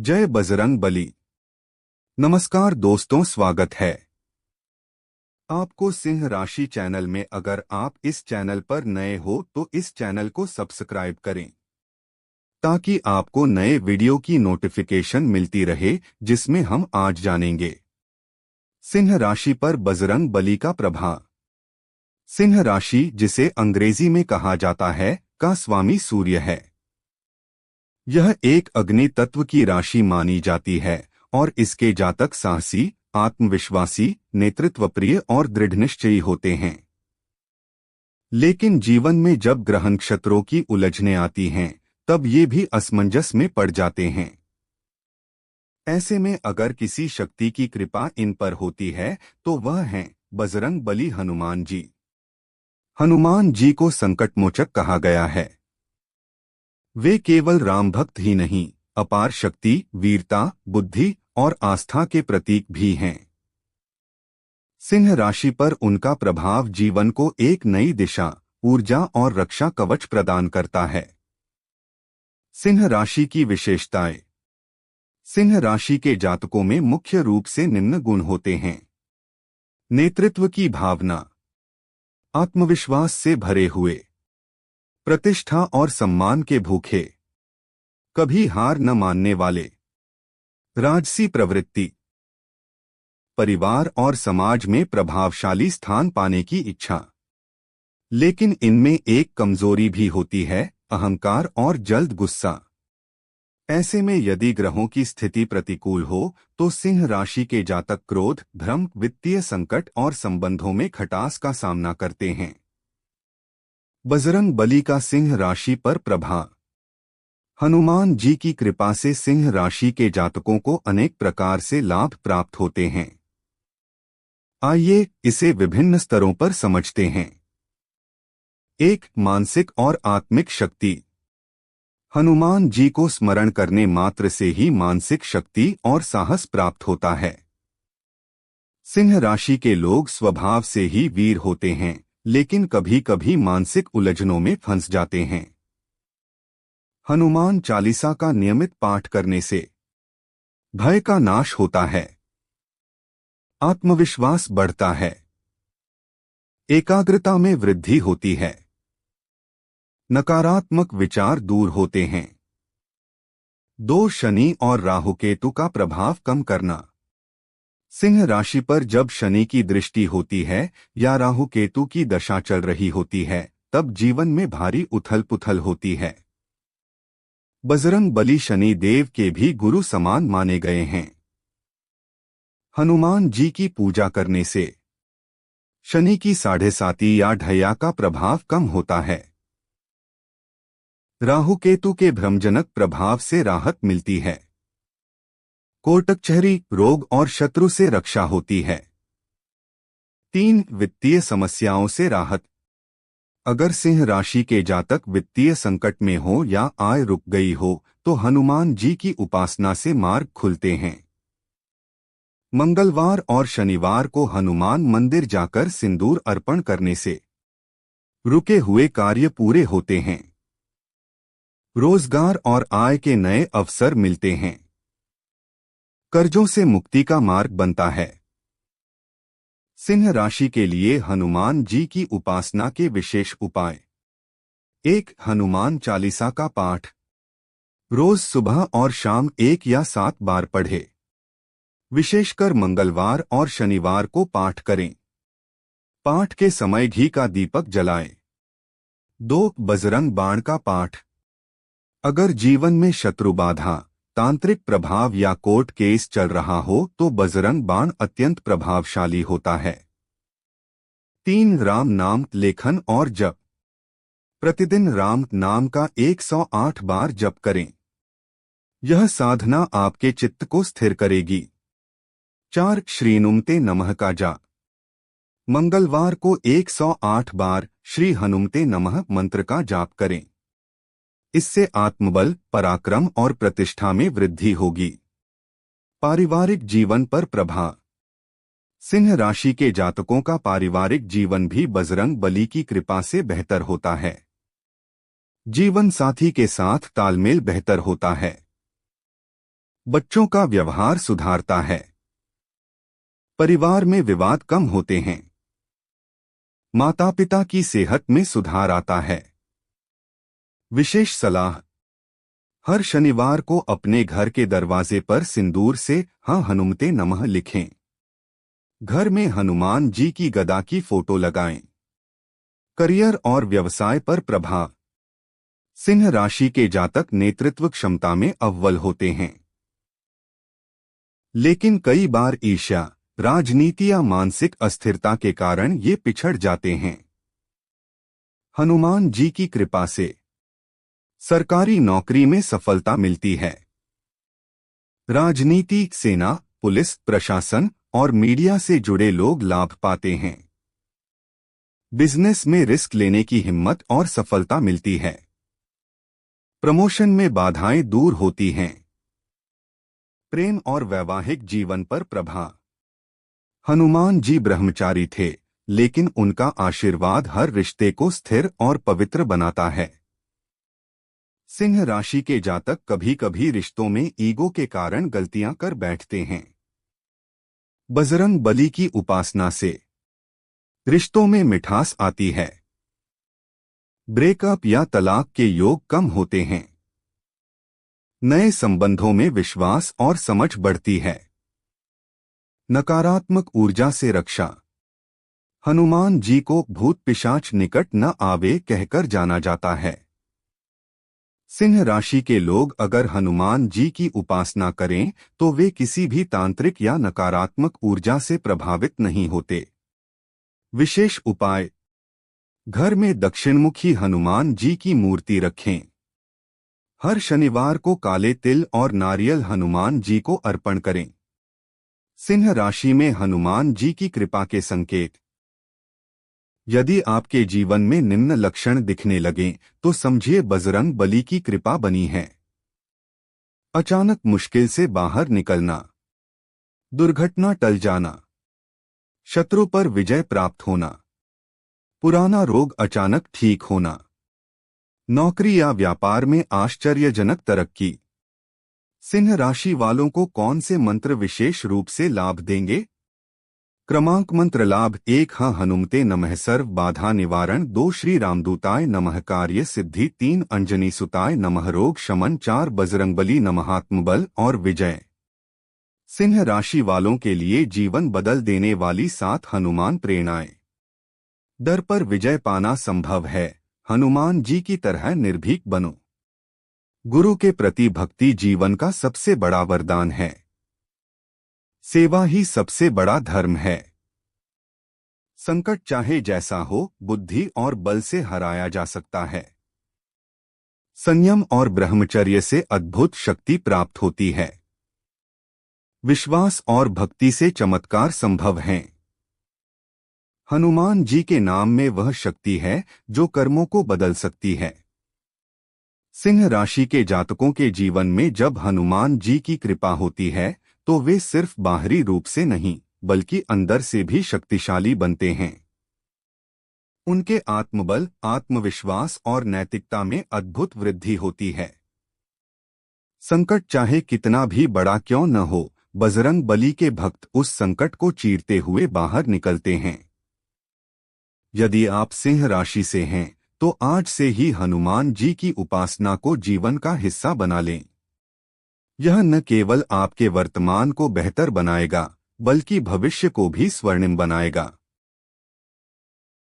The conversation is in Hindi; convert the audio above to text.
जय बजरंग बली। नमस्कार दोस्तों, स्वागत है आपको सिंह राशि चैनल में। अगर आप इस चैनल पर नए हो तो इस चैनल को सब्सक्राइब करें ताकि आपको नए वीडियो की नोटिफिकेशन मिलती रहे, जिसमें हम आज जानेंगे सिंह राशि पर बजरंग बली का प्रभाव। सिंह राशि, जिसे अंग्रेजी में कहा जाता है, का स्वामी सूर्य है। यह एक अग्नि तत्व की राशि मानी जाती है और इसके जातक साहसी, आत्मविश्वासी, नेतृत्वप्रिय और दृढ़निश्चयी होते हैं। लेकिन जीवन में जब ग्रह नक्षत्रों की उलझनें आती हैं, तब ये भी असमंजस में पड़ जाते हैं। ऐसे में अगर किसी शक्ति की कृपा इन पर होती है तो वह हैं बजरंग बली हनुमान जी। हनुमान जी को संकटमोचक कहा गया है। वे केवल राम भक्त ही नहीं, अपार शक्ति, वीरता, बुद्धि और आस्था के प्रतीक भी हैं। सिंह राशि पर उनका प्रभाव जीवन को एक नई दिशा, ऊर्जा और रक्षा कवच प्रदान करता है। सिंह राशि की विशेषताएं। सिंह राशि के जातकों में मुख्य रूप से निम्न गुण होते हैं। नेतृत्व की भावना, आत्मविश्वास से भरे हुए, प्रतिष्ठा और सम्मान के भूखे, कभी हार न मानने वाले, राजसी प्रवृत्ति, परिवार और समाज में प्रभावशाली स्थान पाने की इच्छा। लेकिन इनमें एक कमजोरी भी होती है, अहंकार और जल्द गुस्सा। ऐसे में यदि ग्रहों की स्थिति प्रतिकूल हो तो सिंह राशि के जातक क्रोध, भ्रम, वित्तीय संकट और संबंधों में खटास का सामना करते हैं। बजरंग बली का सिंह राशि पर प्रभाव। हनुमान जी की कृपा से सिंह राशि के जातकों को अनेक प्रकार से लाभ प्राप्त होते हैं। आइए इसे विभिन्न स्तरों पर समझते हैं। 1. मानसिक और आत्मिक शक्ति। हनुमान जी को स्मरण करने मात्र से ही मानसिक शक्ति और साहस प्राप्त होता है। सिंह राशि के लोग स्वभाव से ही वीर होते हैं, लेकिन कभी कभी मानसिक उलझनों में फंस जाते हैं। हनुमान चालीसा का नियमित पाठ करने से भय का नाश होता है, आत्मविश्वास बढ़ता है, एकाग्रता में वृद्धि होती है, नकारात्मक विचार दूर होते हैं। 2. शनि और राहु केतु का प्रभाव कम करना। सिंह राशि पर जब शनि की दृष्टि होती है या राहु केतु की दशा चल रही होती है, तब जीवन में भारी उथल पुथल होती है। बजरंग बली शनि देव के भी गुरु समान माने गए हैं। हनुमान जी की पूजा करने से शनि की 7.5 या ढैया का प्रभाव कम होता है। राहु केतु के भ्रमजनक प्रभाव से राहत मिलती है। कोट कचहरी, रोग और शत्रु से रक्षा होती है। 3. वित्तीय समस्याओं से राहत। अगर सिंह राशि के जातक वित्तीय संकट में हो या आय रुक गई हो तो हनुमान जी की उपासना से मार्ग खुलते हैं। मंगलवार और शनिवार को हनुमान मंदिर जाकर सिंदूर अर्पण करने से रुके हुए कार्य पूरे होते हैं। रोजगार और आय के नए अवसर मिलते हैं। कर्जों से मुक्ति का मार्ग बनता है। सिंह राशि के लिए हनुमान जी की उपासना के विशेष उपाय। 1. हनुमान चालीसा का पाठ। रोज सुबह और शाम 1 या 7 बार पढ़े। विशेषकर मंगलवार और शनिवार को पाठ करें। पाठ के समय घी का दीपक जलाएं। 2. बजरंग बाण का पाठ। अगर जीवन में शत्रु बाधा, तांत्रिक प्रभाव या कोर्ट केस चल रहा हो तो बजरंग बाण अत्यंत प्रभावशाली होता है। 3. राम नाम लेखन और जप। प्रतिदिन राम नाम का 108 बार जप करें। यह साधना आपके चित्त को स्थिर करेगी। 4. श्रीनुमते नमः का जाप। मंगलवार को 108 बार श्री हनुमते नमः मंत्र का जाप करें। इससे आत्मबल, पराक्रम और प्रतिष्ठा में वृद्धि होगी। पारिवारिक जीवन पर प्रभाव। सिंह राशि के जातकों का पारिवारिक जीवन भी बजरंग बली की कृपा से बेहतर होता है। जीवन साथी के साथ तालमेल बेहतर होता है। बच्चों का व्यवहार सुधारता है। परिवार में विवाद कम होते हैं। माता पिता की सेहत में सुधार आता है। विशेष सलाह। हर शनिवार को अपने घर के दरवाजे पर सिंदूर से हाँ हनुमते नमः लिखें। घर में हनुमान जी की गदा की फोटो लगाएं। करियर और व्यवसाय पर प्रभाव। सिंह राशि के जातक नेतृत्व क्षमता में अव्वल होते हैं, लेकिन कई बार ईर्ष्या, राजनीति या मानसिक अस्थिरता के कारण ये पिछड़ जाते हैं। हनुमान जी की कृपा से सरकारी नौकरी में सफलता मिलती है। राजनीति, सेना, पुलिस, प्रशासन और मीडिया से जुड़े लोग लाभ पाते हैं। बिजनेस में रिस्क लेने की हिम्मत और सफलता मिलती है। प्रमोशन में बाधाएं दूर होती हैं। प्रेम और वैवाहिक जीवन पर प्रभाव। हनुमान जी ब्रह्मचारी थे, लेकिन उनका आशीर्वाद हर रिश्ते को स्थिर और पवित्र बनाता है। सिंह राशि के जातक कभी कभी रिश्तों में ईगो के कारण गलतियां कर बैठते हैं। बजरंग बली की उपासना से रिश्तों में मिठास आती है। ब्रेकअप या तलाक के योग कम होते हैं। नए संबंधों में विश्वास और समझ बढ़ती है। नकारात्मक ऊर्जा से रक्षा। हनुमान जी को भूत पिशाच निकट न आवे कहकर जाना जाता है। सिंह राशि के लोग अगर हनुमान जी की उपासना करें तो वे किसी भी तांत्रिक या नकारात्मक ऊर्जा से प्रभावित नहीं होते। विशेष उपाय। घर में दक्षिणमुखी हनुमान जी की मूर्ति रखें। हर शनिवार को काले तिल और नारियल हनुमान जी को अर्पण करें। सिंह राशि में हनुमान जी की कृपा के संकेत। यदि आपके जीवन में निम्न लक्षण दिखने लगें तो समझिए बजरंग बली की कृपा बनी है। अचानक मुश्किल से बाहर निकलना, दुर्घटना टल जाना, शत्रु पर विजय प्राप्त होना, पुराना रोग अचानक ठीक होना, नौकरी या व्यापार में आश्चर्यजनक तरक्की। सिंह राशि वालों को कौन से मंत्र विशेष रूप से लाभ देंगे? क्रमांक मंत्र लाभ 1 हाँ हनुमते नमः सर्व बाधा निवारण 2 श्री रामदूताय नमः कार्य सिद्धि 3 अंजनी सुताय नमः रोग शमन 4 बजरंगबली नमः आत्मबल और विजय। सिंह राशि वालों के लिए जीवन बदल देने वाली 7 हनुमान प्रेरणाएं। डर पर विजय पाना संभव है, हनुमान जी की तरह निर्भीक बनो। गुरु के प्रति भक्ति जीवन का सबसे बड़ा वरदान है। सेवा ही सबसे बड़ा धर्म है। संकट चाहे जैसा हो, बुद्धि और बल से हराया जा सकता है। संयम और ब्रह्मचर्य से अद्भुत शक्ति प्राप्त होती है। विश्वास और भक्ति से चमत्कार संभव हैं। हनुमान जी के नाम में वह शक्ति है जो कर्मों को बदल सकती है। सिंह राशि के जातकों के जीवन में जब हनुमान जी की कृपा होती है तो वे सिर्फ बाहरी रूप से नहीं बल्कि अंदर से भी शक्तिशाली बनते हैं। उनके आत्मबल, आत्मविश्वास और नैतिकता में अद्भुत वृद्धि होती है। संकट चाहे कितना भी बड़ा क्यों न हो, बजरंग बली के भक्त उस संकट को चीरते हुए बाहर निकलते हैं। यदि आप सिंह राशि से हैं तो आज से ही हनुमान जी की उपासना को जीवन का हिस्सा बना लें। यह न केवल आपके वर्तमान को बेहतर बनाएगा बल्कि भविष्य को भी स्वर्णिम बनाएगा।